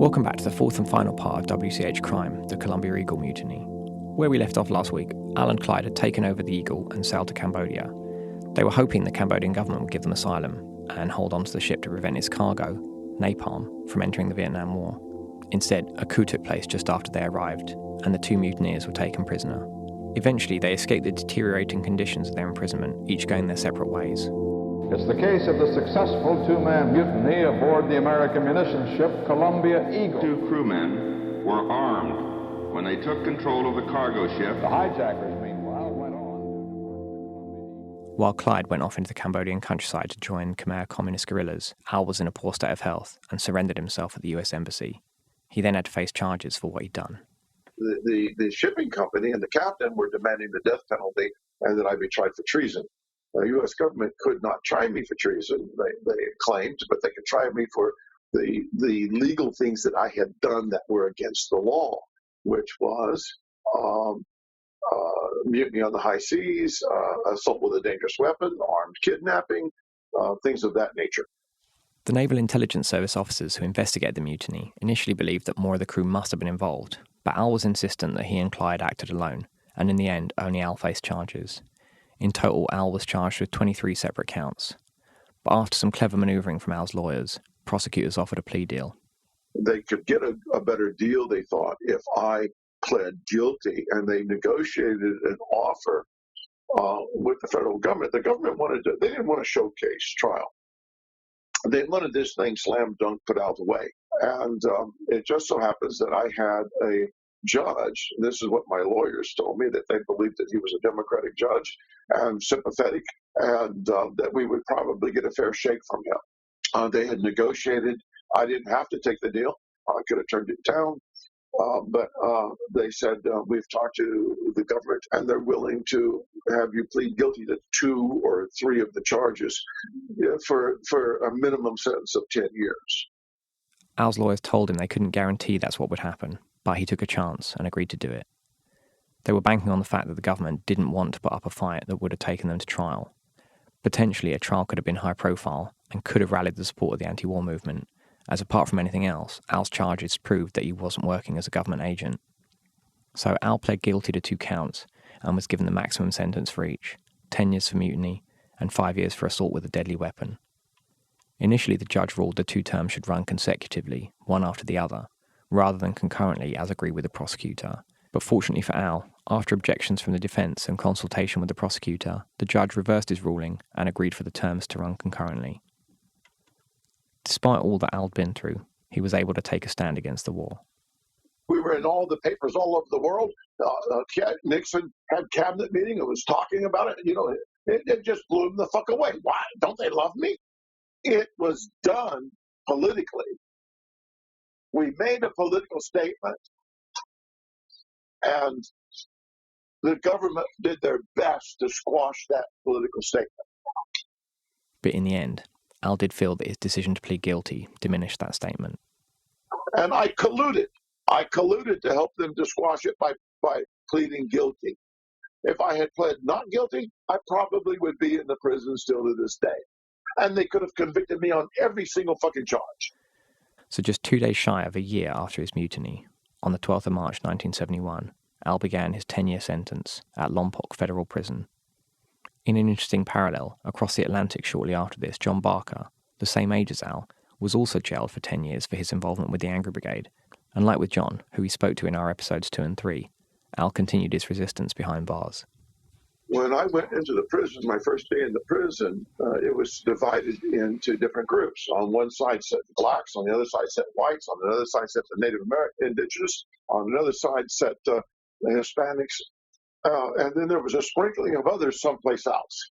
Welcome back to the fourth and final part of WCH Crime, the Columbia Eagle mutiny. Where we left off last week, Al and Clyde had taken over the Eagle and sailed to Cambodia. They were hoping the Cambodian government would give them asylum and hold on to the ship to prevent its cargo, napalm, from entering the Vietnam War. Instead, a coup took place just after they arrived, and the two mutineers were taken prisoner. Eventually, they escaped the deteriorating conditions of their imprisonment, each going their separate ways. It's the case of the successful two-man mutiny aboard the American munitions ship Columbia Eagle. Two crewmen were armed when they took control of the cargo ship. The hijackers, meanwhile, went on. While Clyde went off into the Cambodian countryside to join Khmer communist guerrillas, Al was in a poor state of health and surrendered himself at the US Embassy. He then had to face charges for what he'd done. The shipping company and the captain were demanding the death penalty and that I be tried for treason. The U.S. government could not try me for treason, they claimed, but they could try me for the legal things that I had done that were against the law, which was mutiny on the high seas, assault with a dangerous weapon, armed kidnapping, things of that nature. The Naval Intelligence Service officers who investigated the mutiny initially believed that more of the crew must have been involved, but Al was insistent that he and Clyde acted alone, and in the end, only Al faced charges. In total, Al was charged with 23 separate counts. But after some clever manoeuvring from Al's lawyers, prosecutors offered a plea deal. They could get a better deal, they thought, if I pled guilty, and they negotiated an offer with the federal government. The government they didn't want a showcase trial. They wanted this thing slam dunk put out of the way. And it just so happens that I had a judge, and this is what my lawyers told me, that they believed that he was a Democratic judge and sympathetic, and that we would probably get a fair shake from him. They had negotiated. I didn't have to take the deal. I could have turned it down. But they said, we've talked to the government, and they're willing to have you plead guilty to 2 or 3 of the charges for a minimum sentence of 10 years. Al's lawyers told him they couldn't guarantee that's what would happen, but he took a chance and agreed to do it. They were banking on the fact that the government didn't want to put up a fight that would have taken them to trial. Potentially, a trial could have been high profile and could have rallied the support of the anti-war movement, as apart from anything else, Al's charges proved that he wasn't working as a government agent. So Al pled guilty to 2 counts and was given the maximum sentence for each, 10 years for mutiny and 5 years for assault with a deadly weapon. Initially, the judge ruled the 2 terms should run consecutively, one after the other, rather than concurrently as agreed with the prosecutor. But fortunately for Al, after objections from the defence and consultation with the prosecutor, the judge reversed his ruling and agreed for the terms to run concurrently. Despite all that Al had been through, he was able to take a stand against the war. We were in all the papers all over the world. Nixon had cabinet meeting and was talking about it. It just blew him the fuck away. Why? Don't they love me? It was done politically. We made a political statement, and the government did their best to squash that political statement. But in the end, Al did feel that his decision to plead guilty diminished that statement. And I colluded. I colluded to help them to squash it by pleading guilty. If I had pled not guilty, I probably would be in the prison still to this day. And they could have convicted me on every single fucking charge. So just 2 days shy of a year after his mutiny, on the 12th of March 1971, Al began his 10-year sentence at Lompoc Federal Prison. In an interesting parallel, across the Atlantic shortly after this, John Barker, the same age as Al, was also jailed for 10 years for his involvement with the Angry Brigade. And like with John, who we spoke to in our episodes 2 and 3, Al continued his resistance behind bars. When I went into the prison, my first day in the prison, it was divided into different groups. On one side sat blacks, on the other side sat whites, on the other side sat the Native American indigenous, on another side sat the Hispanics, and then there was a sprinkling of others someplace else.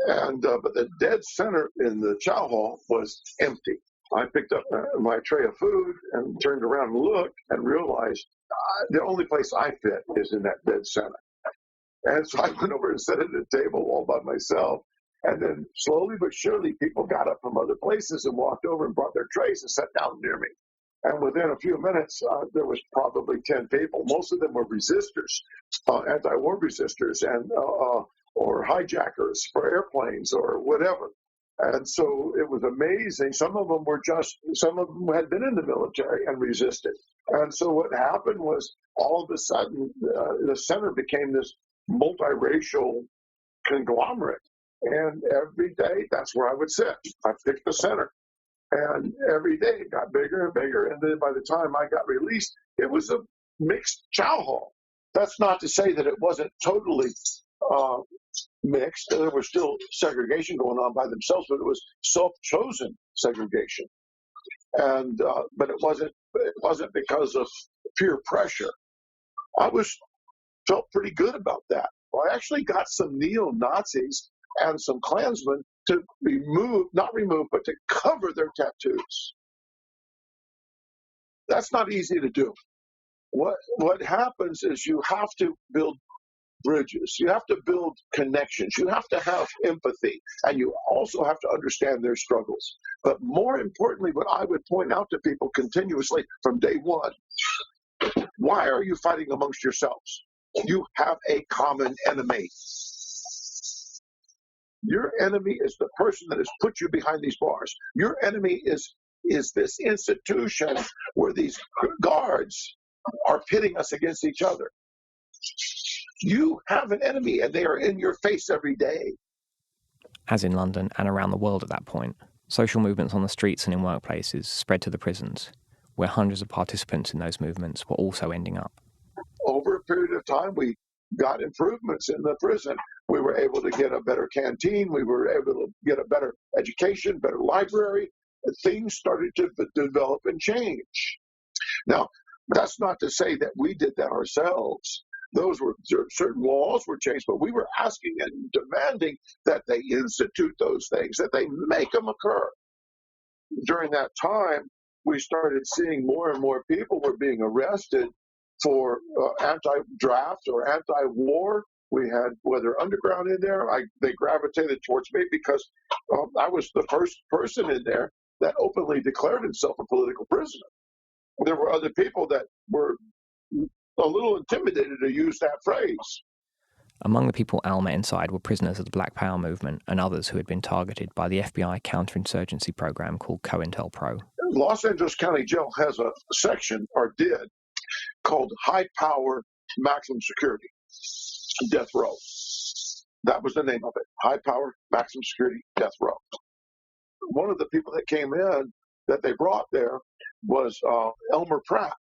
And but the dead center in the chow hall was empty. I picked up my tray of food and turned around and looked and realized the only place I fit is in that dead center. And so I went over and sat at a table all by myself. And then slowly but surely, people got up from other places and walked over and brought their trays and sat down near me. And within a few minutes, there was probably 10 people. Most of them were resistors, anti-war resistors, and or hijackers for airplanes or whatever. And so it was amazing. Some of them had been in the military and resisted. And so what happened was all of a sudden the center became this multiracial conglomerate. And every day, that's where I would sit. I picked the center. And every day it got bigger and bigger. And then by the time I got released, it was a mixed chow hall. That's not to say that it wasn't totally mixed. There was still segregation going on by themselves, but it was self-chosen segregation. And but it wasn't because of peer pressure. I felt pretty good about that. Well, I actually got some neo-Nazis and some Klansmen to not remove, but to cover their tattoos. That's not easy to do. What happens is you have to build bridges. You have to build connections. You have to have empathy. And you also have to understand their struggles. But more importantly, what I would point out to people continuously from day one, why are you fighting amongst yourselves? You have a common enemy. Your enemy is the person that has put you behind these bars. Your enemy is this institution where these guards are pitting us against each other. You have an enemy, and they are in your face every day. As in London and around the world at that point, social movements on the streets and in workplaces spread to the prisons, where hundreds of participants in those movements were also ending up. Over a period of time, we got improvements in the prison. We were able to get a better canteen. We were able to get a better education, better library. Things started to develop and change. Now, that's not to say that we did that ourselves. Those were certain laws were changed, but we were asking and demanding that they institute those things, that they make them occur. During that time, we started seeing more and more people were being arrested for anti-draft or anti-war. We had Weather Underground in there. They gravitated towards me because I was the first person in there that openly declared himself a political prisoner. There were other people that were a little intimidated to use that phrase. Among the people Al met inside were prisoners of the Black Power movement and others who had been targeted by the FBI counterinsurgency program called COINTELPRO. Los Angeles County Jail has a section, or did, called High Power Maximum Security Death Row. That was the name of it, High Power Maximum Security Death Row. One of the people that came in that they brought there was Elmer Pratt.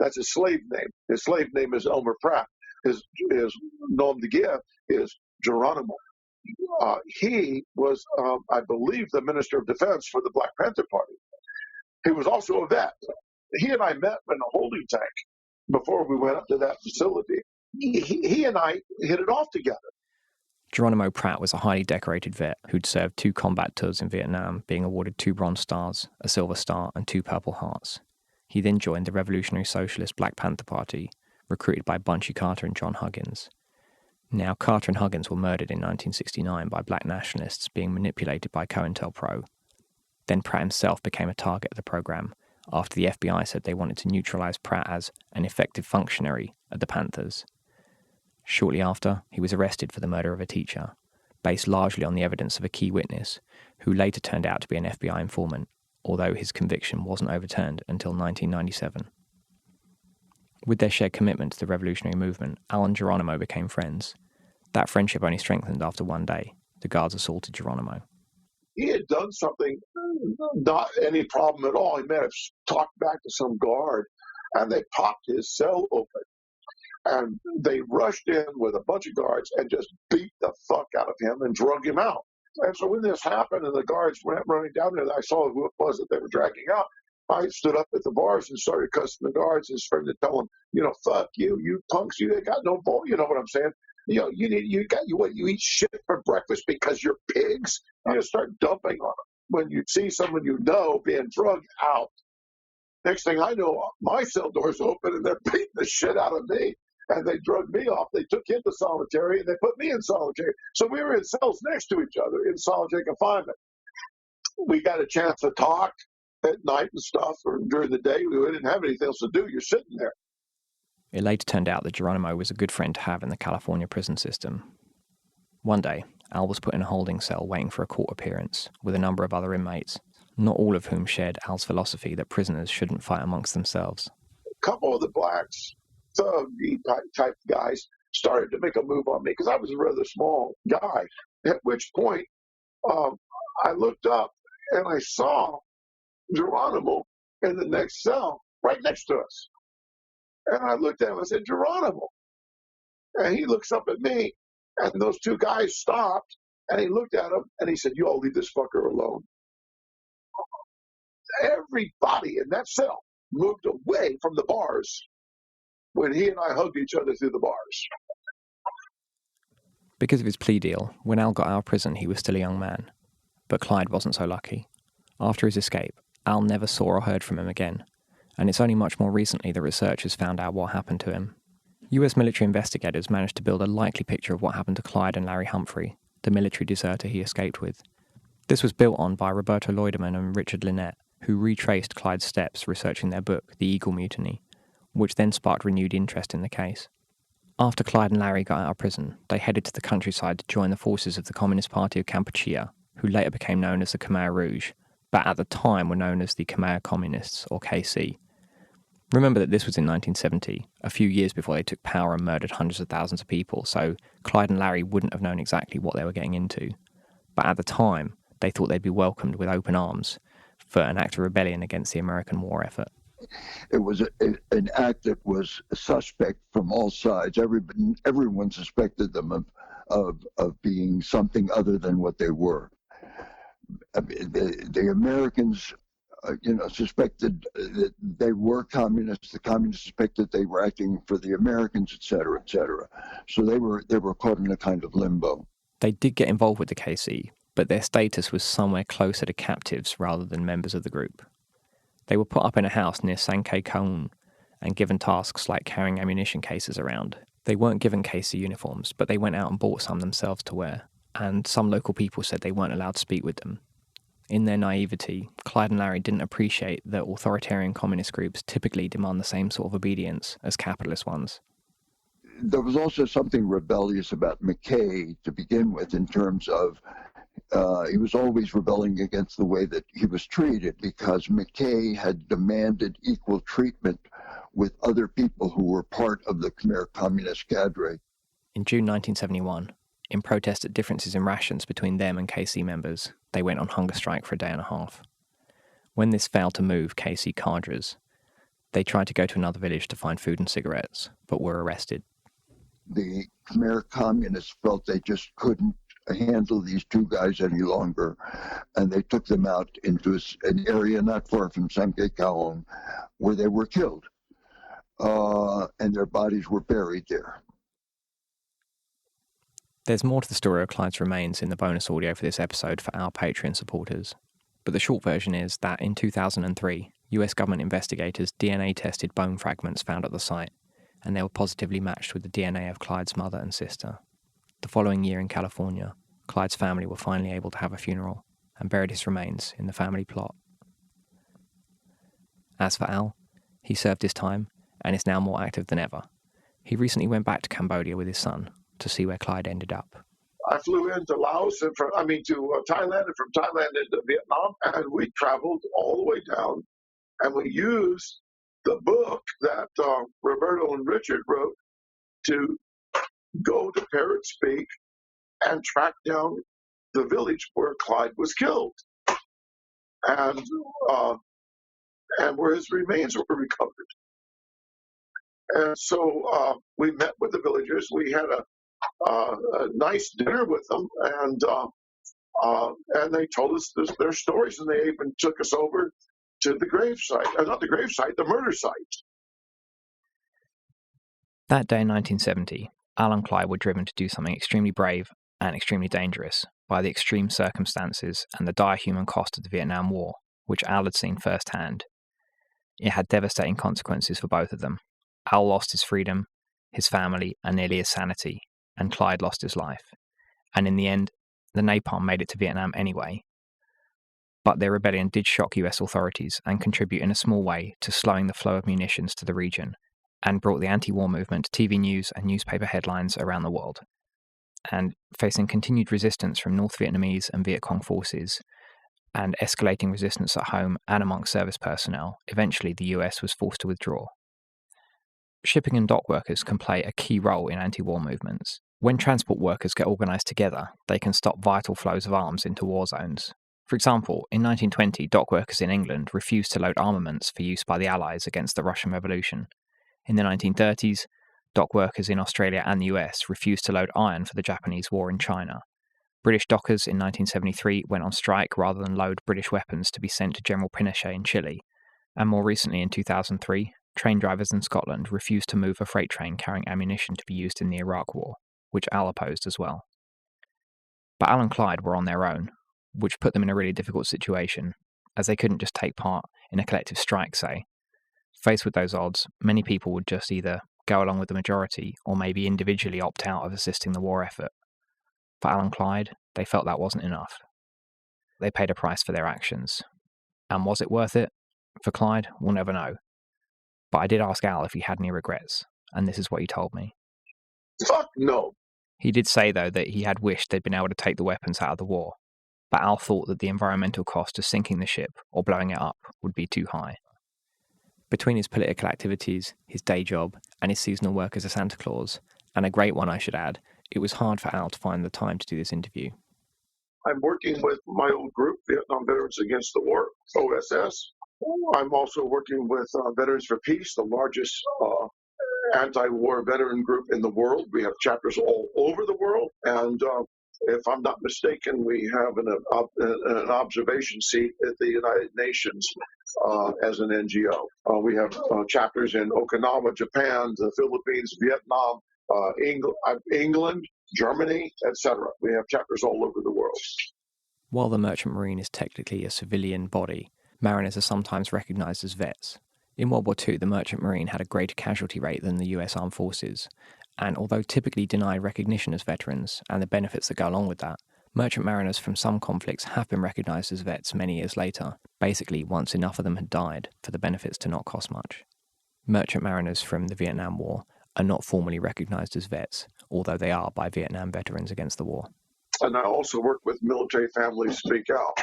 That's his slave name. His slave name is Elmer Pratt. His nom de guerre is Geronimo. He was, I believe, the Minister of Defense for the Black Panther Party. He was also a vet. He and I met in a holding tank before we went up to that facility. He and I hit it off together. Geronimo Pratt was a highly decorated vet who'd served 2 combat tours in Vietnam, being awarded 2 Bronze Stars, a Silver Star, and 2 Purple Hearts. He then joined the Revolutionary Socialist Black Panther Party, recruited by Bunchy Carter and John Huggins. Now, Carter and Huggins were murdered in 1969 by black nationalists being manipulated by COINTELPRO. Then Pratt himself became a target of the program after the FBI said they wanted to neutralize Pratt as an effective functionary of the Panthers. Shortly after, he was arrested for the murder of a teacher, based largely on the evidence of a key witness, who later turned out to be an FBI informant, although his conviction wasn't overturned until 1997. With their shared commitment to the revolutionary movement, Al and Geronimo became friends. That friendship only strengthened after one day. The guards assaulted Geronimo. He had done something, not any problem at all. He may have talked back to some guard, and they popped his cell open. And they rushed in with a bunch of guards and just beat the fuck out of him and drug him out. And so when this happened and the guards went running down there, I saw who it was that they were dragging out. I stood up at the bars and started cussing the guards and started to tell them, fuck you, you punks, you ain't got no ball. You know what I'm saying? You eat shit for breakfast because you're pigs. You just start dumping on them. When you see someone being drugged out, next thing I know, my cell door's open and they're beating the shit out of me. And they drugged me off. They took him to solitary and they put me in solitary. So we were in cells next to each other in solitary confinement. We got a chance to talk at night and stuff, or during the day. We didn't have anything else to do. You're sitting there. It later turned out that Geronimo was a good friend to have in the California prison system. One day, Al was put in a holding cell waiting for a court appearance with a number of other inmates, not all of whom shared Al's philosophy that prisoners shouldn't fight amongst themselves. A couple of the blacks, thuggy type guys, started to make a move on me because I was a rather small guy. At which point, I looked up and I saw Geronimo in the next cell, right next to us. And I looked at him and I said, Geronimo. And he looks up at me, and those two guys stopped, and he looked at him, and he said, you all leave this fucker alone. Everybody in that cell moved away from the bars when he and I hugged each other through the bars. Because of his plea deal, when Al got out of prison, he was still a young man. But Clyde wasn't so lucky. After his escape, Al never saw or heard from him again, and it's only much more recently that researchers found out what happened to him. US military investigators managed to build a likely picture of what happened to Clyde and Larry Humphrey, the military deserter he escaped with. This was built on by Roberto Leuderman and Richard Lynette, who retraced Clyde's steps researching their book, The Eagle Mutiny, which then sparked renewed interest in the case. After Clyde and Larry got out of prison, they headed to the countryside to join the forces of the Communist Party of Kampuchea, who later became known as the Khmer Rouge, but at the time were known as the Khmer Communists, or KC. Remember that this was in 1970, a few years before they took power and murdered hundreds of thousands of people, so Clyde and Larry wouldn't have known exactly what they were getting into. But at the time, they thought they'd be welcomed with open arms for an act of rebellion against the American war effort. It was an act that was suspect from all sides. Everyone suspected them of being something other than what they were. I mean, the Americans, suspected that they were communists. The communists suspected they were acting for the Americans, et cetera, et cetera. So they were caught in a kind of limbo. They did get involved with the KC, but their status was somewhere closer to captives rather than members of the group. They were put up in a house near Sankei Kaun and given tasks like carrying ammunition cases around. They weren't given KC uniforms, but they went out and bought some themselves to wear, and some local people said they weren't allowed to speak with them. In their naivety, Clyde and Larry didn't appreciate that authoritarian communist groups typically demand the same sort of obedience as capitalist ones. There was also something rebellious about McKay to begin with, in terms of he was always rebelling against the way that he was treated, because McKay had demanded equal treatment with other people who were part of the Khmer Communist cadre. In June 1971, in protest at differences in rations between them and KC members, they went on hunger strike for a day and a half. When this failed to move KC cadres, they tried to go to another village to find food and cigarettes, but were arrested. The Khmer Communists felt they just couldn't handle these two guys any longer, and they took them out into an area not far from Sankei Kaon, where they were killed, and their bodies were buried there. There's more to the story of Clyde's remains in the bonus audio for this episode for our Patreon supporters, but the short version is that in 2003, US government investigators DNA tested bone fragments found at the site, and they were positively matched with the DNA of Clyde's mother and sister. The following year in California, Clyde's family were finally able to have a funeral and buried his remains in the family plot. As for Al, he served his time and is now more active than ever. He recently went back to Cambodia with his son to see where Clyde ended up. I flew into Laos and to Thailand, and from Thailand into Vietnam, and we traveled all the way down, and we used the book that Roberto and Richard wrote to go to Parrots Peak and track down the village where Clyde was killed, and where his remains were recovered. And so we met with the villagers. We had a nice dinner with them, and they told us their stories, and they even took us over to the gravesite, not the gravesite, the murder site. That day in 1970, Al and Clyde were driven to do something extremely brave and extremely dangerous by the extreme circumstances and the dire human cost of the Vietnam War, which Al had seen firsthand. It had devastating consequences for both of them. Al lost his freedom, his family, and nearly his sanity, and Clyde lost his life. And in the end, the napalm made it to Vietnam anyway. But their rebellion did shock US authorities and contribute in a small way to slowing the flow of munitions to the region, and brought the anti-war movement to TV news and newspaper headlines around the world. and facing continued resistance from North Vietnamese and Viet Cong forces, and escalating resistance at home and amongst service personnel, eventually the US was forced to withdraw. Shipping and dock workers can play a key role in anti-war movements. When transport workers get organised together, they can stop vital flows of arms into war zones. For example, in 1920, dock workers in England refused to load armaments for use by the Allies against the Russian Revolution. In the 1930s, dock workers in Australia and the US refused to load iron for the Japanese war in China. British dockers in 1973 went on strike rather than load British weapons to be sent to General Pinochet in Chile. And more recently, in 2003, train drivers in Scotland refused to move a freight train carrying ammunition to be used in the Iraq War, which Al opposed as well. But Al and Clyde were on their own, which put them in a really difficult situation, as they couldn't just take part in a collective strike, say. Faced with those odds, many people would just either go along with the majority or maybe individually opt out of assisting the war effort. For Al and Clyde, they felt that wasn't enough. They paid a price for their actions. And was it worth it? For Clyde, we'll never know. But I did ask Al if he had any regrets, and this is what he told me. Fuck no. He did say, though, that he had wished they'd been able to take the weapons out of the war, but Al thought that the environmental cost of sinking the ship or blowing it up would be too high. Between his political activities, his day job, and his seasonal work as a Santa Claus, and a great one I should add, it was hard for Al to find the time to do this interview. I'm working with my old group, Vietnam Veterans Against the War, OSS. I'm also working with Veterans for Peace, the largest anti-war veteran group in the world. We have chapters all over the world, and if I'm not mistaken, we have an observation seat at the United Nations as an NGO. We have chapters in Okinawa, Japan, the Philippines, Vietnam, England, Germany, etc. We have chapters all over the world. While the Merchant Marine is technically a civilian body, mariners are sometimes recognised as vets. In World War II, the Merchant Marine had a greater casualty rate than the US Armed Forces, and although typically denied recognition as veterans and the benefits that go along with that, merchant mariners from some conflicts have been recognised as vets many years later, basically once enough of them had died for the benefits to not cost much. Merchant mariners from the Vietnam War are not formally recognised as vets, although they are by Vietnam Veterans Against the War. And I also work with Military Families Speak Out.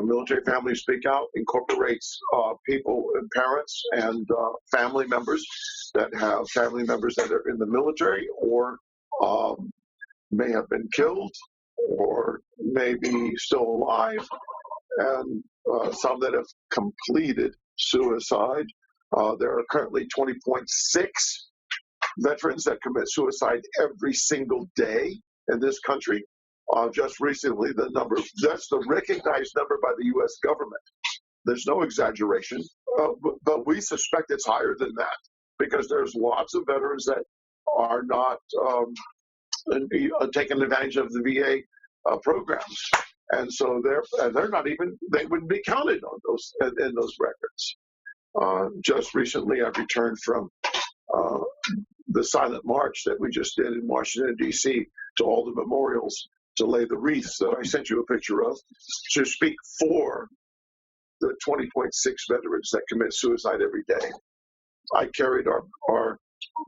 Military Families Speak Out incorporates people and parents and family members that have family members that are in the military or may have been killed or may be still alive, and some that have completed suicide. There are currently 20.6 veterans that commit suicide every single day in this country. Just recently, that's the recognized number by the U.S. government. There's no exaggeration, but we suspect it's higher than that because there's lots of veterans that are not taking advantage of the VA programs, and so they're not even, they wouldn't be counted on those records. Just recently, I returned from the silent march that we just did in Washington, D.C. to all the memorials to lay the wreaths that I sent you a picture of, to speak for the 20.6 veterans that commit suicide every day. I carried our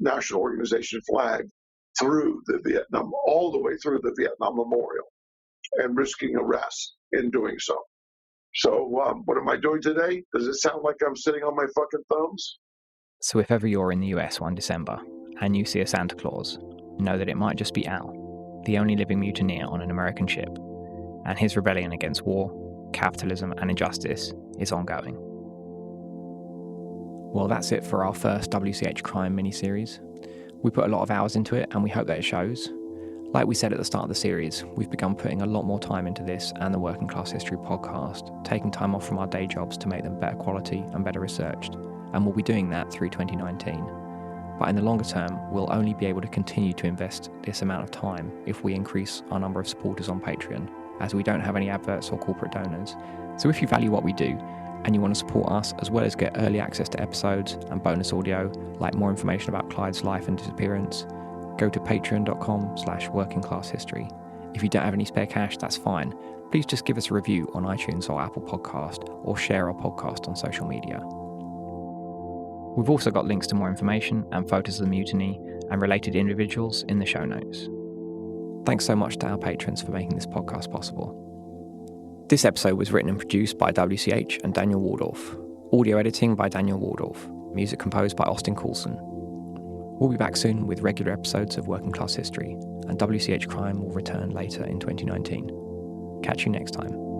national organization flag through the Vietnam, all the way through the Vietnam Memorial, and risking arrest in doing so. So what am I doing today? Does it sound like I'm sitting on my fucking thumbs? So if ever you're in the US one December and you see a Santa Claus, know that it might just be Al, the only living mutineer on an American ship, and his rebellion against war, capitalism and injustice is ongoing. Well, that's it for our first WCH Crime miniseries. We put a lot of hours into it and we hope that it shows. Like we said at the start of the series, we've begun putting a lot more time into this and the Working Class History podcast, taking time off from our day jobs to make them better quality and better researched, and we'll be doing that through 2019. But in the longer term, we'll only be able to continue to invest this amount of time if we increase our number of supporters on Patreon, as we don't have any adverts or corporate donors. So if you value what we do, and you want to support us as well as get early access to episodes and bonus audio, like more information about Clyde's life and disappearance, go to patreon.com/workingclasshistory. If you don't have any spare cash, that's fine. Please just give us a review on iTunes or Apple Podcast, or share our podcast on social media. We've also got links to more information and photos of the mutiny and related individuals in the show notes. Thanks so much to our patrons for making this podcast possible. This episode was written and produced by WCH and Daniel Woldorff. Audio editing by Daniel Woldorff. Music composed by Austin Coulson. We'll be back soon with regular episodes of Working Class History, and WCH Crime will return later in 2019. Catch you next time.